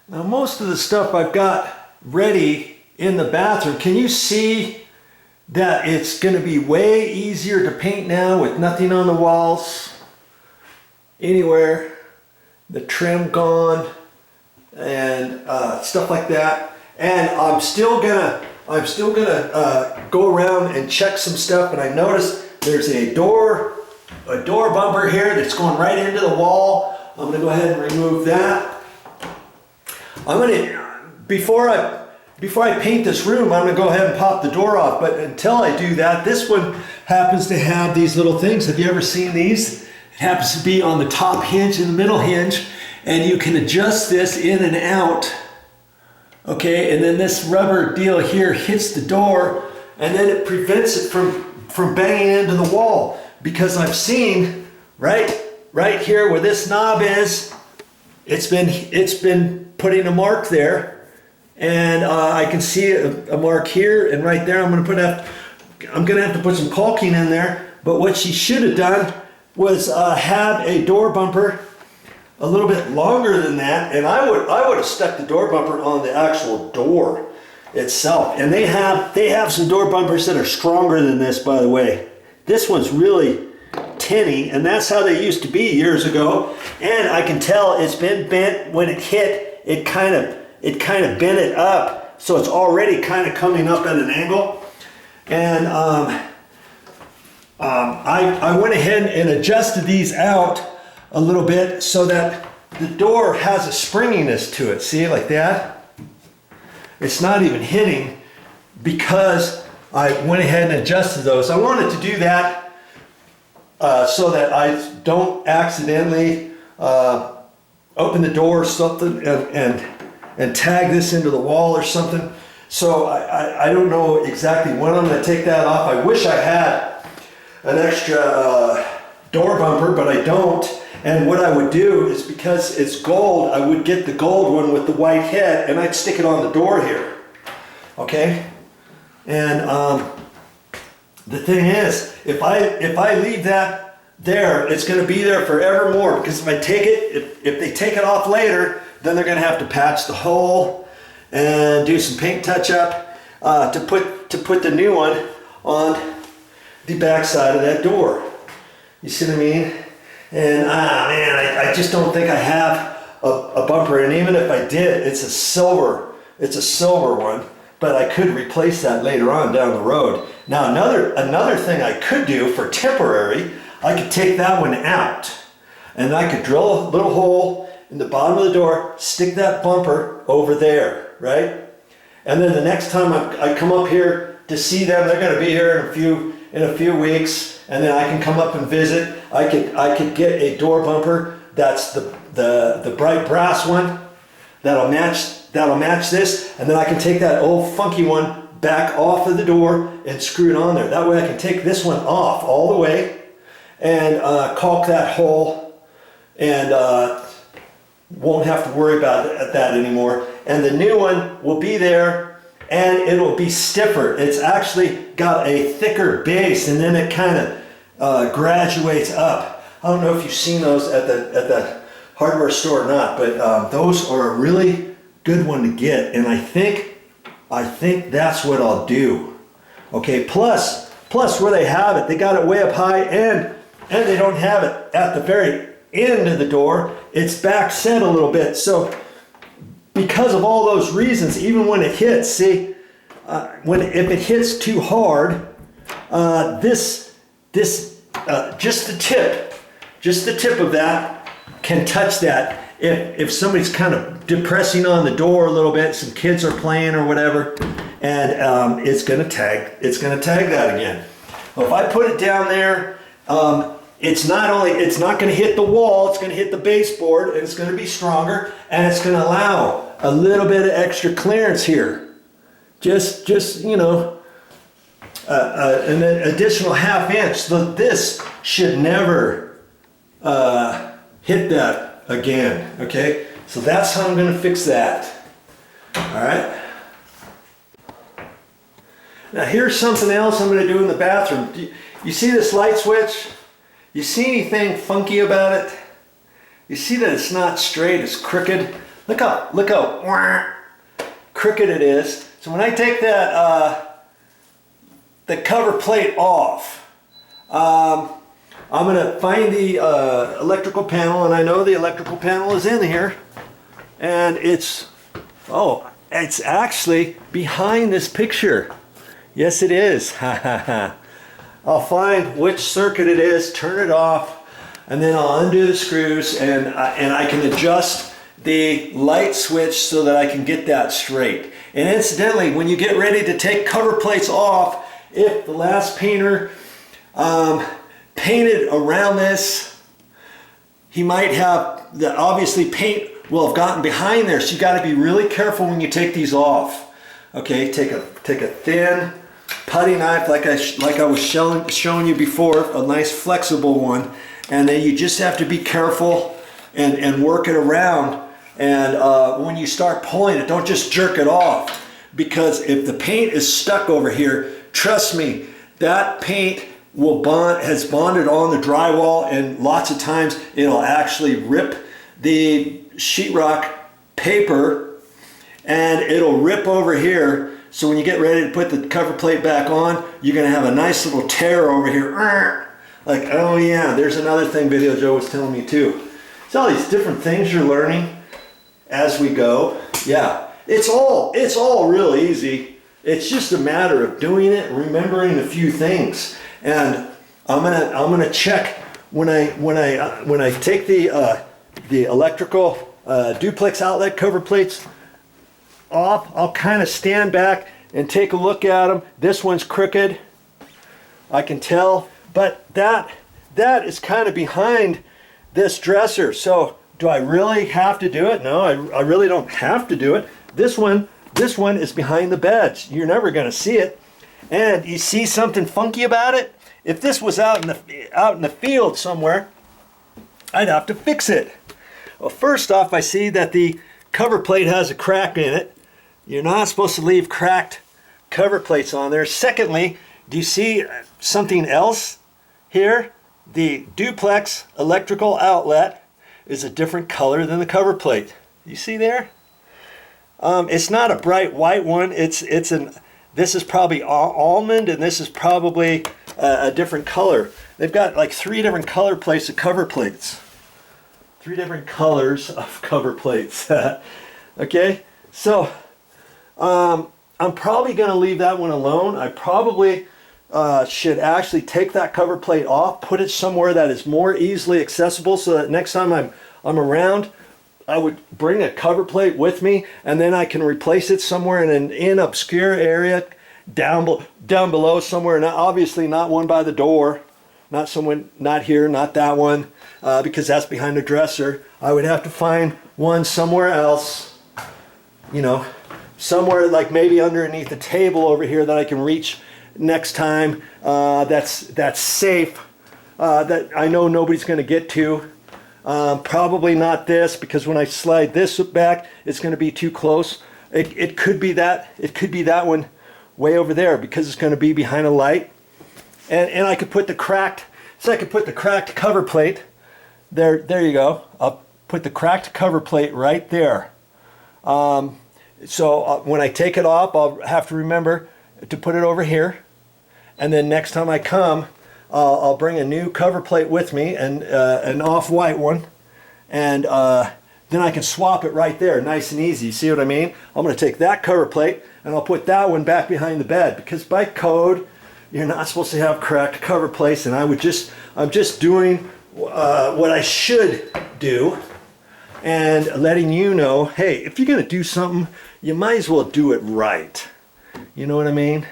Now most of the stuff I've got ready in the bathroom, can you see that it's going to be way easier to paint now with nothing on the walls anywhere, the trim gone and stuff like that. And I'm still gonna go around and check some stuff. And I noticed there's a door bumper here that's going right into the wall. I'm gonna go ahead and remove that. Before I paint this room, I'm gonna go ahead and pop the door off. But until I do that, this one happens to have these little things. Have you ever seen these? It happens to be on the top hinge and the middle hinge, and you can adjust this in and out. Okay, and then this rubber deal here hits the door, and then it prevents it from banging into the wall. Because I've seen right here where this knob is, it's been putting a mark there, and I can see a mark here and right there. I'm gonna have to put some caulking in there. But what she should have done was have a door bumper a little bit longer than that, and I would have stuck the door bumper on the actual door itself. And they have some door bumpers that are stronger than this, by the way. This one's really tinny, and that's how they used to be years ago. And I can tell it's been bent when it hit. It kind of bent it up, so it's already kind of coming up at an angle. And I went ahead and adjusted these out a little bit so that the door has a springiness to it. See, like that? It's not even hitting because I went ahead and adjusted those. I wanted to do that so that I don't accidentally open the door or something and tag this into the wall or something. So I don't know exactly when I'm going to take that off. I wish I had an extra door bumper, but I don't. And what I would do is, because it's gold, I would get the gold one with the white head and I'd stick it on the door here. Okay? And the thing is, if I leave that there, it's going to be there forevermore, because if I take it, if they take it off later, then they're going to have to patch the hole and do some paint touch up to put the new one on the back side of that door. You see what I mean? And man, I just don't think I have a bumper. And even if I did, it's a silver one. But I could replace that later on down the road. Now another thing I could do for temporary, I could take that one out, and I could drill a little hole in the bottom of the door, stick that bumper over there, right? And then the next time I come up here to see them, they're going to be here in a few weeks, and then I can come up and visit. I could get a door bumper that's the bright brass one that'll match this, and then I can take that old funky one back off of the door and screw it on there. That way I can take this one off all the way and caulk that hole, and won't have to worry about that anymore. And the new one will be there, and it'll be stiffer. It's actually got a thicker base, and then it kind of graduates up. I don't know if you've seen those at the hardware store or not, but those are a really good one to get, and I think that's what I'll do. Okay, plus where they have it, they got it way up high, and they don't have it at the very end of the door. It's back set a little bit. So because of all those reasons, even when it hits, see, if it hits too hard, just the tip of that can touch that. If somebody's kind of depressing on the door a little bit, some kids are playing or whatever, and it's gonna tag that again. Well, if I put it down there, it's not going to hit the wall, it's going to hit the baseboard, and it's going to be stronger, and it's going to allow a little bit of extra clearance here. Just you know, an additional ½ inch. So this should never hit that again. Okay, so that's how I'm going to fix that. All right. Now here's something else I'm going to do in the bathroom. You see this light switch? You see anything funky about it? You see that it's not straight, it's crooked? Look how crooked it is. So when I take that the cover plate off, I'm gonna find the electrical panel, and I know the electrical panel is in here, and it's actually behind this picture. Yes, it is. I'll find which circuit it is, turn it off, and then I'll undo the screws, and I can adjust the light switch so that I can get that straight. And incidentally, when you get ready to take cover plates off, if the last painter painted around this, he might have, obviously paint will have gotten behind there, so you got to be really careful when you take these off. Okay, take a thin putty knife like I was showing you before, a nice flexible one, and then you just have to be careful and work it around. And when you start pulling it, don't just jerk it off, because if the paint is stuck over here, trust me, that paint has bonded on the drywall, and lots of times it'll actually rip the sheetrock paper, and it'll rip over here. So when you get ready to put the cover plate back on, you're gonna have a nice little tear over here. Like, oh yeah, there's another thing VideoJoe was telling me too. It's all these different things you're learning as we go. Yeah, it's all real easy. It's just a matter of doing it, remembering a few things. And I'm gonna check when I take the electrical duplex outlet cover plates off. I'll kind of stand back and take a look at them. This one's crooked, I can tell, but that is kind of behind this dresser. So do I really have to do it? No, I really don't have to do it. This one is behind the beds. You're never going to see it. And you see something funky about it? If this was out in the field somewhere, I'd have to fix it. Well, first off, I see that the cover plate has a crack in it. You're not supposed to leave cracked cover plates on there. Secondly, do you see something else here? The duplex electrical outlet is a different color than the cover plate. You see there? It's not a bright white one. This is probably almond, and this is probably a different color. They've got like 3 different color plates of cover plates. 3 different colors of cover plates. Okay, so I'm probably going to leave that one alone. I probably should actually take that cover plate off, put it somewhere that is more easily accessible, so that next time I'm around, I would bring a cover plate with me, and then I can replace it somewhere in an obscure area down below somewhere. Not, obviously not one by the door, not here, not that one, because that's behind the dresser. I would have to find one somewhere else, you know, somewhere like maybe underneath the table over here that I can reach next time, that's safe, that I know nobody's going to get to. Probably not this, because when I slide this back, it's going to be too close. It could be that one way over there, because it's going to be behind a light. And I could put the cracked cover plate there. There you go. I'll put the cracked cover plate right there. So when I take it off, I'll have to remember to put it over here. And then next time I come, I'll bring a new cover plate with me, and an off-white one, and then I can swap it right there, nice and easy. See what I mean? I'm going to take that cover plate and I'll put that one back behind the bed, because by code you're not supposed to have cracked cover plates, and I'm just doing what I should do, and letting you know, hey, if you're going to do something, you might as well do it right. You know what I mean?